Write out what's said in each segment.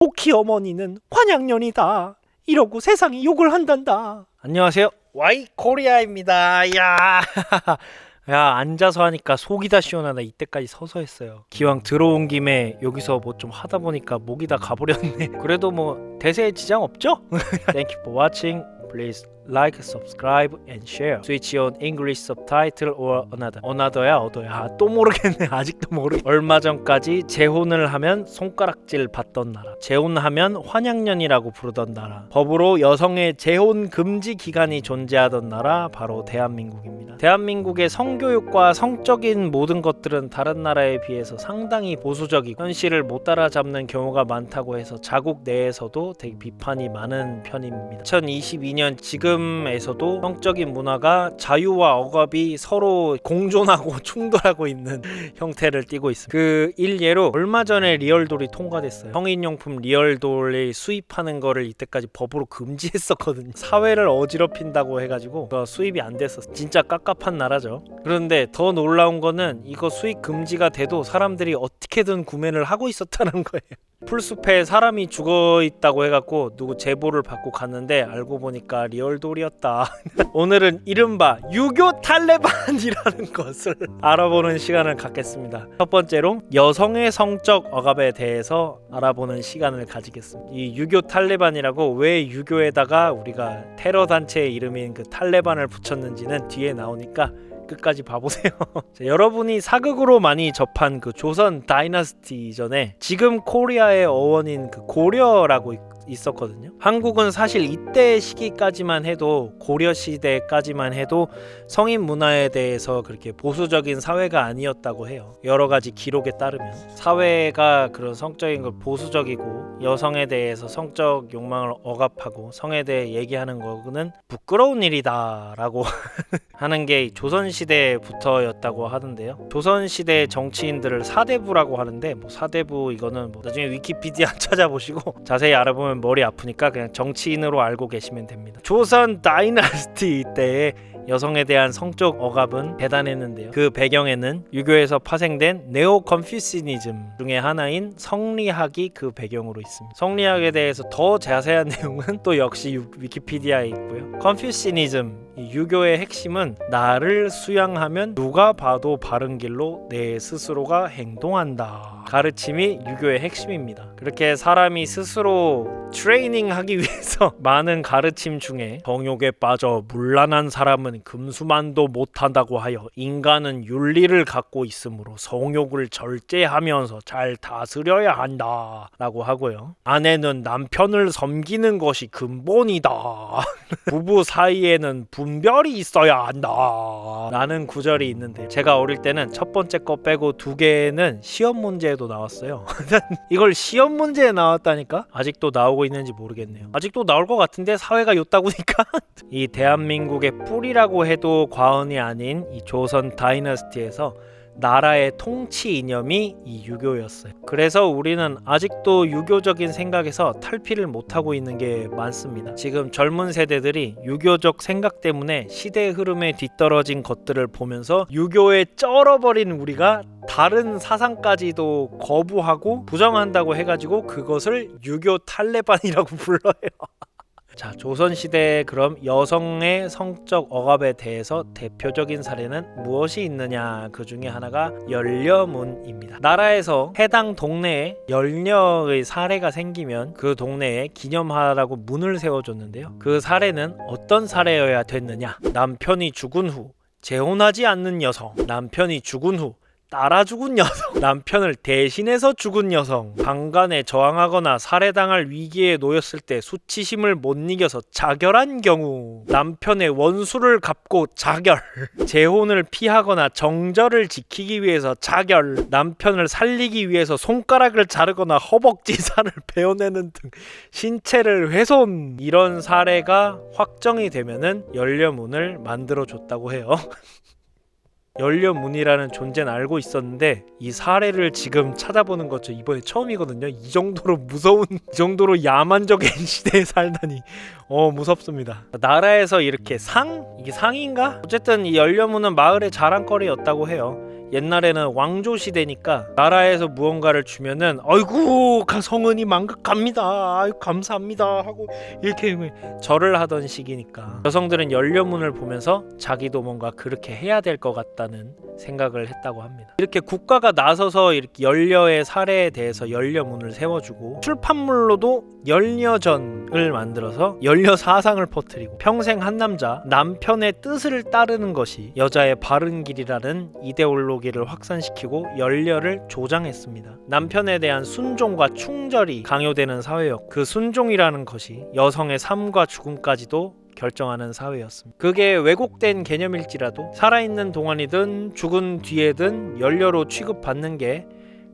오키 어머니는 환양년이다 이러고 세상이 욕을 한단다. 안녕하세요, 와이 코리아입니다. 야, 야, 앉아서 하니까 속이 다 시원하다. 이때까지 서서 했어요. 기왕 들어온 김에 여기서 뭐 좀 하다 보니까 목이 다 가버렸네. 그래도 뭐 대세에 지장 없죠? Thank you for watching. Please like, subscribe, and share. Switch on English subtitle or another. another야 어더야. 아, 또 모르겠네. 아직도 모르. 얼마 전까지 재혼을 하면 손가락질 받던 나라. 재혼하면 환양년이라고 부르던 나라. 법으로 여성의 재혼 금지 기간이 존재하던 나라 바로 대한민국입니다. 대한민국의 성교육과 성적인 모든 것들은 다른 나라에 비해서 상당히 보수적이고 현실을 못 따라잡는 경우가 많다고 해서 자국 내에서도 되게 비판이 많은 편입니다. 2022년 지금에서도 성적인 문화가 자유와 억압이 서로 공존하고 충돌하고 있는 형태를 띠고 있습니다. 그 일례로 얼마 전에 리얼돌이 통과됐어요. 성인용품 리얼돌을 수입하는 거를 이때까지 법으로 금지했었거든요. 사회를 어지럽힌다고 해가지고 수입이 안 됐었어요. 진짜 깝깝한 나라죠. 그런데 더 놀라운 거는 이거 수입 금지가 돼도 사람들이 어떻게든 구매를 하고 있었다는 거예요. 풀숲에 사람이 죽어 있다고 해갖고 누구 제보를 받고 갔는데 알고 보니까 리얼돌이었다. 오늘은 이른바 유교 탈레반이라는 것을 알아보는 시간을 갖겠습니다. 첫 번째로 여성의 성적 억압에 대해서 알아보는 시간을 가지겠습니다. 이 유교 탈레반이라고 왜 유교에다가 우리가 테러 단체의 이름인 그 탈레반을 붙였는지는 뒤에 나오니까 끝까지 봐보세요. 자, 여러분이 사극으로 많이 접한 그 조선 다이너스티 이전에 지금 코리아의 어원인 그 고려라고 있었거든요. 한국은 사실 이때 시기까지만 해도 고려 시대까지만 해도 성인 문화에 대해서 그렇게 보수적인 사회가 아니었다고 해요. 여러 가지 기록에 따르면 사회가 그런 성적인 걸 보수적이고 여성에 대해서 성적 욕망을 억압하고 성에 대해 얘기하는 거는 부끄러운 일이다라고 하는 게 조선시대부터였다고 하던데요. 조선시대 정치인들을 사대부라고 하는데 뭐 사대부 이거는 뭐 나중에 위키피디아 찾아보시고 자세히 알아보면 머리 아프니까 그냥 정치인으로 알고 계시면 됩니다. 조선 다이너스티 때에 여성에 대한 성적 억압은 대단했는데요. 그 배경에는 유교에서 파생된 네오 컨퓨시니즘 중에 하나인 성리학이 그 배경으로 있습니다. 성리학에 대해서 더 자세한 내용은 또 역시 위키피디아에 있고요. 컨퓨시니즘 유교의 핵심은 나를 수양하면 누가 봐도 바른 길로 내 스스로가 행동한다. 가르침이 유교의 핵심입니다. 그렇게 사람이 스스로 트레이닝하기 위해서 많은 가르침 중에 정욕에 빠져 문란한 사람은 금수만도 못한다고 하여 인간은 윤리를 갖고 있으므로 성욕을 절제하면서 잘 다스려야 한다 라고 하고요. 아내는 남편을 섬기는 것이 근본이다. 부부 사이에는 분별이 있어야 한다 라는 구절이 있는데 제가 어릴 때는 첫 번째 거 빼고 두 개는 시험 문제에도 나왔어요. 이걸 시험 문제에 나왔다니까? 아직도 나오고 있는지 모르겠네요. 아직도 나올 것 같은데 사회가 요따구니까. 이 대한민국의 뿌리라고 해도 과언이 아닌 이 조선 다이너스티에서 나라의 통치 이념이 이 유교였어요. 그래서 우리는 아직도 유교적인 생각에서 탈피를 못하고 있는 게 많습니다. 지금 젊은 세대들이 유교적 생각 때문에 시대의 흐름에 뒤떨어진 것들을 보면서 유교에 쩔어버린 우리가 다른 사상까지도 거부하고 부정한다고 해가지고 그것을 유교 탈레반이라고 불러요. 자, 조선시대에 그럼 여성의 성적 억압에 대해서 대표적인 사례는 무엇이 있느냐? 그 중에 하나가 열려문입니다. 나라에서 해당 동네에 열녀의 사례가 생기면 그 동네에 기념하라고 문을 세워줬는데요. 그 사례는 어떤 사례여야 됐느냐? 남편이 죽은 후 재혼하지 않는 여성, 남편이 죽은 후 따라 죽은 여성, 남편을 대신해서 죽은 여성, 강간에 저항하거나 살해당할 위기에 놓였을 때 수치심을 못 이겨서 자결한 경우, 남편의 원수를 갚고 자결, 재혼을 피하거나 정절을 지키기 위해서 자결, 남편을 살리기 위해서 손가락을 자르거나 허벅지살을 베어내는 등 신체를 훼손, 이런 사례가 확정이 되면은 열려문을 만들어줬다고 해요. 열려문이라는 존재는 알고 있었는데 이 사례를 지금 찾아보는 것 저 이번에 처음이거든요. 이 정도로 무서운, 이 정도로 야만적인 시대에 살다니 무섭습니다. 나라에서 이렇게 이게 상인가? 어쨌든 이 열려문은 마을의 자랑거리였다고 해요. 옛날에는 왕조 시대니까 나라에서 무언가를 주면은 아이고 성은이 망각합니다, 아이고 감사합니다 하고 이렇게 절을 하던 시기니까 여성들은 연료문을 보면서 자기도 뭔가 그렇게 해야 될 것 같다는 생각을 했다고 합니다. 이렇게 국가가 나서서 이렇게 연려의 사례에 대해서 연려문을 세워주고 출판물로도 연려전을 만들어서 연려 사상을 퍼뜨리고 평생 한 남편의 뜻을 따르는 것이 여자의 바른 길이라는 이데올로기를 확산시키고 연려를 조장했습니다. 남편에 대한 순종과 충절이 강요되는 사회였고 그 순종이라는 것이 여성의 삶과 죽음까지도 결정하는 사회였습니다. 그게 왜곡된 개념일지라도 살아있는 동안이든 죽은 뒤에든 연료로 취급받는 게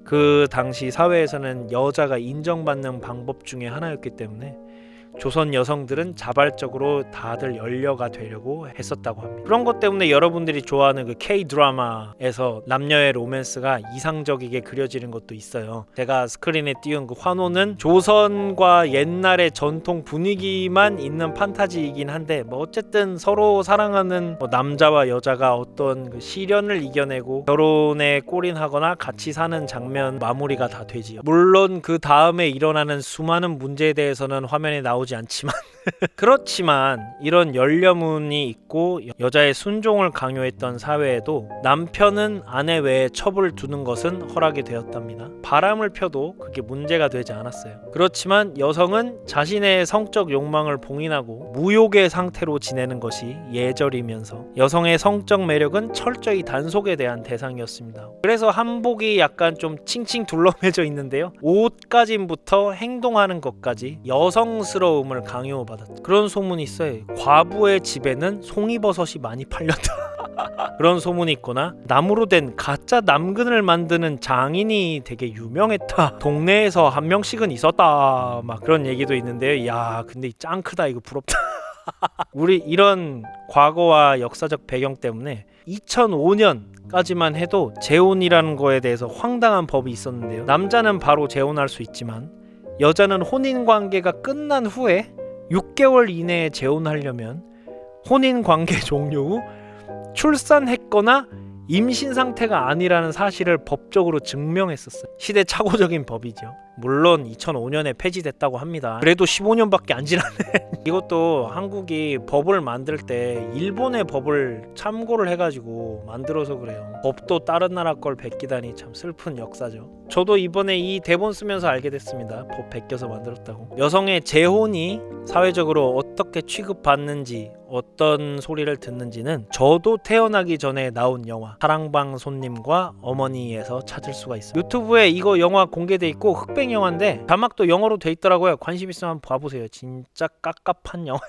그 당시 사회에서는 여자가 인정받는 방법 중에 하나였기 때문에 조선 여성들은 자발적으로 다들 연려가 되려고 했었다고 합니다. 그런 것 때문에 여러분들이 좋아하는 그 K-드라마에서 남녀의 로맨스가 이상적이게 그려지는 것도 있어요. 제가 스크린에 띄운 그 환호는 조선과 옛날의 전통 분위기만 있는 판타지이긴 한데 뭐 어쨌든 서로 사랑하는 남자와 여자가 어떤 그 시련을 이겨내고 결혼에 골인하거나 같이 사는 장면 마무리가 다 되지요. 물론 그 다음에 일어나는 수많은 문제에 대해서는 화면에 나오지 않지만 그렇지만 이런 연려문이 있고 여자의 순종을 강요했던 사회에도 남편은 아내 외에 첩을 두는 것은 허락이 되었답니다. 바람을 펴도 그게 문제가 되지 않았어요. 그렇지만 여성은 자신의 성적 욕망을 봉인하고 무욕의 상태로 지내는 것이 예절이면서 여성의 성적 매력은 철저히 단속에 대한 대상이었습니다. 그래서 한복이 약간 좀 칭칭 둘러매져 있는데요. 옷가짐부터 행동하는 것까지 여성스러움을 강요받았죠. 그런 소문이 있어요. 과부의 집에는 송이버섯이 많이 팔렸다. 그런 소문이 있거나 나무로 된 가짜 남근을 만드는 장인이 되게 유명했다. 동네에서 한 명씩은 있었다. 막 그런 얘기도 있는데요. 야, 근데 짱 크다. 이거 부럽다. 우리 이런 과거와 역사적 배경 때문에 2005년까지만 해도 재혼이라는 거에 대해서 황당한 법이 있었는데요. 남자는 바로 재혼할 수 있지만 여자는 혼인관계가 끝난 후에 6개월 이내에 재혼하려면 혼인관계 종료 후 출산했거나 임신 상태가 아니라는 사실을 법적으로 증명했었어요. 시대착오적인 법이죠. 물론 2005년에 폐지됐다고 합니다. 그래도 15년밖에 안 지났네. 이것도 한국이 법을 만들 때 일본의 법을 참고를 해가지고 만들어서 그래요. 법도 다른 나라 걸 베끼다니 참 슬픈 역사죠. 저도 이번에 이 대본 쓰면서 알게 됐습니다. 법 베껴서 만들었다고. 여성의 재혼이 사회적으로 어떻게 취급받는지 어떤 소리를 듣는지는 저도 태어나기 전에 나온 영화 사랑방 손님과 어머니에서 찾을 수가 있어요. 유튜브에 이거 영화 공개돼 있고 흑백 영화인데 자막도 영어로 돼 있더라고요. 관심 있으면 한번 봐보세요. 진짜 깝깝한 영화.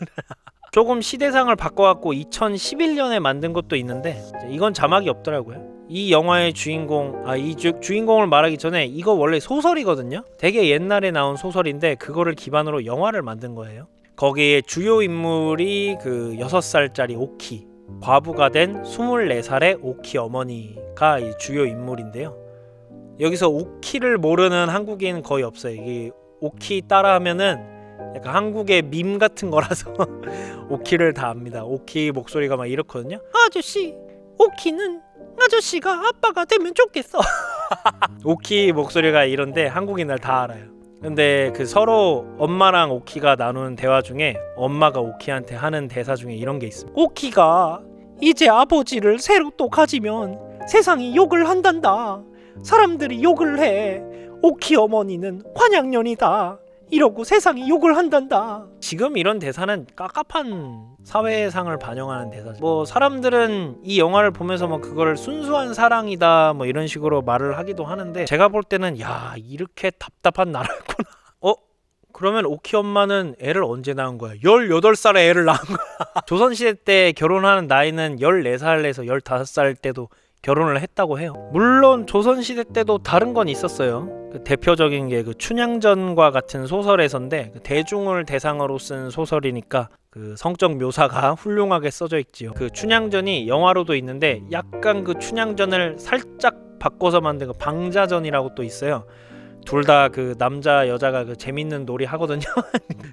조금 시대상을 바꿔갖고 2011년에 만든 것도 있는데 이건 자막이 없더라고요. 이 영화의 주인공, 주인공을 말하기 전에 이거 원래 소설이거든요. 되게 옛날에 나온 소설인데 그거를 기반으로 영화를 만든 거예요. 거기에 주요 인물이 그 6살짜리 오키, 과부가 된 24살의 오키 어머니가 이 주요 인물인데요. 여기서 오키를 모르는 한국인 거의 없어요. 이게 오키 따라하면은 약간 한국의 밈 같은 거라서 오키를 다 압니다. 오키 목소리가 막 이렇거든요. 아저씨, 오키는 아저씨가 아빠가 되면 좋겠어. 오키 목소리가 이런데 한국인들 다 알아요. 근데 그 서로 엄마랑 오키가 나누는 대화 중에 엄마가 오키한테 하는 대사 중에 이런 게 있습니다. 오키가 이제 아버지를 새로 또 가지면 세상이 욕을 한단다. 사람들이 욕을 해. 오키 어머니는 환양년이다. 이러고 세상이 욕을 한단다. 지금 이런 대사는 깝깝한 사회상을 반영하는 대사죠. 뭐 사람들은 이 영화를 보면서 뭐 그걸 순수한 사랑이다 뭐 이런 식으로 말을 하기도 하는데 제가 볼 때는 야, 이렇게 답답한 나라였구나. 그러면 오키 엄마는 애를 언제 낳은 거야? 18살에 애를 낳은 거야. 조선시대 때 결혼하는 나이는 14살에서 15살 때도 결혼을 했다고 해요. 물론 조선시대 때도 다른 건 있었어요. 그 대표적인 게 그 춘향전과 같은 소설에서인데 그 대중을 대상으로 쓴 소설이니까 그 성적 묘사가 훌륭하게 써져 있지요. 그 춘향전이 영화로도 있는데 약간 그 춘향전을 살짝 바꿔서 만든 그 방자전이라고 또 있어요. 둘 다 그 남자 여자가 그 재밌는 놀이 하거든요.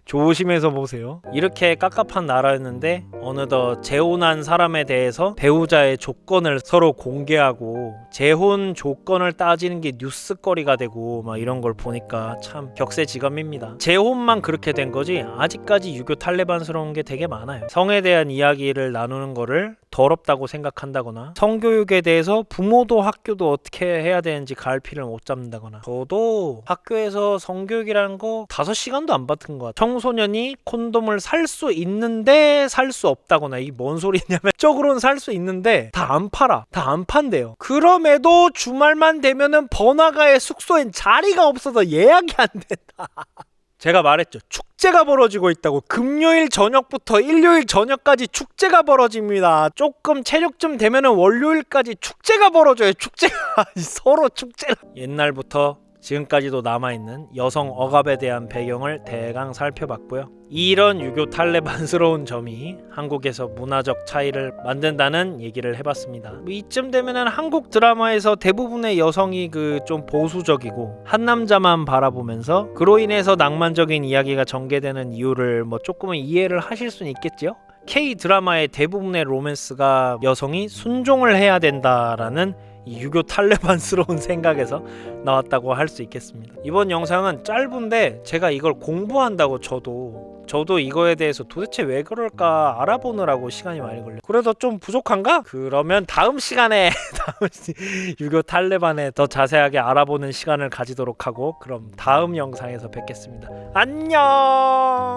조심해서 보세요. 이렇게 깝깝한 나라였는데 어느덧 재혼한 사람에 대해서 배우자의 조건을 서로 공개하고 재혼 조건을 따지는 게 뉴스거리가 되고 막 이런 걸 보니까 참 격세지감입니다. 재혼만 그렇게 된 거지 아직까지 유교 탈레반스러운 게 되게 많아요. 성에 대한 이야기를 나누는 거를 더럽다고 생각한다거나 성교육에 대해서 부모도 학교도 어떻게 해야 되는지 갈피를 못 잡는다거나 저도 학교에서 성교육이라는 거 5시간도 안 받은 것 같아요. 청소년이 콘돔을 살 수 있는데 살 수 없다거나 이게 뭔 소리냐면 적으로는 살 수 있는데 다 안 팔아. 다 안 판대요. 그럼에도 주말만 되면은 번화가의 숙소엔 자리가 없어서 예약이 안 된다. 제가 말했죠. 축제가 벌어지고 있다고. 금요일 저녁부터 일요일 저녁까지 축제가 벌어집니다. 조금 체력 좀 되면은 월요일까지 축제가 벌어져요. 축제가 서로 축제라. 옛날부터 지금까지도 남아있는 여성 억압에 대한 배경을 대강 살펴봤고요. 이런 유교 탈레반스러운 점이 한국에서 문화적 차이를 만든다는 얘기를 해봤습니다. 이쯤 되면은 한국 드라마에서 대부분의 여성이 그 좀 보수적이고 한 남자만 바라보면서 그로 인해서 낭만적인 이야기가 전개되는 이유를 뭐 조금은 이해를 하실 수는 있겠지요? K 드라마의 대부분의 로맨스가 여성이 순종을 해야 된다라는 이 유교 탈레반스러운 생각에서 나왔다고 할 수 있겠습니다. 이번 영상은 짧은데 제가 이걸 공부한다고 저도 이거에 대해서 도대체 왜 그럴까 알아보느라고 시간이 많이 걸려요. 그래도 좀 부족한가? 그러면 다음 시간에 유교 탈레반에 더 자세하게 알아보는 시간을 가지도록 하고 그럼 다음 영상에서 뵙겠습니다. 안녕.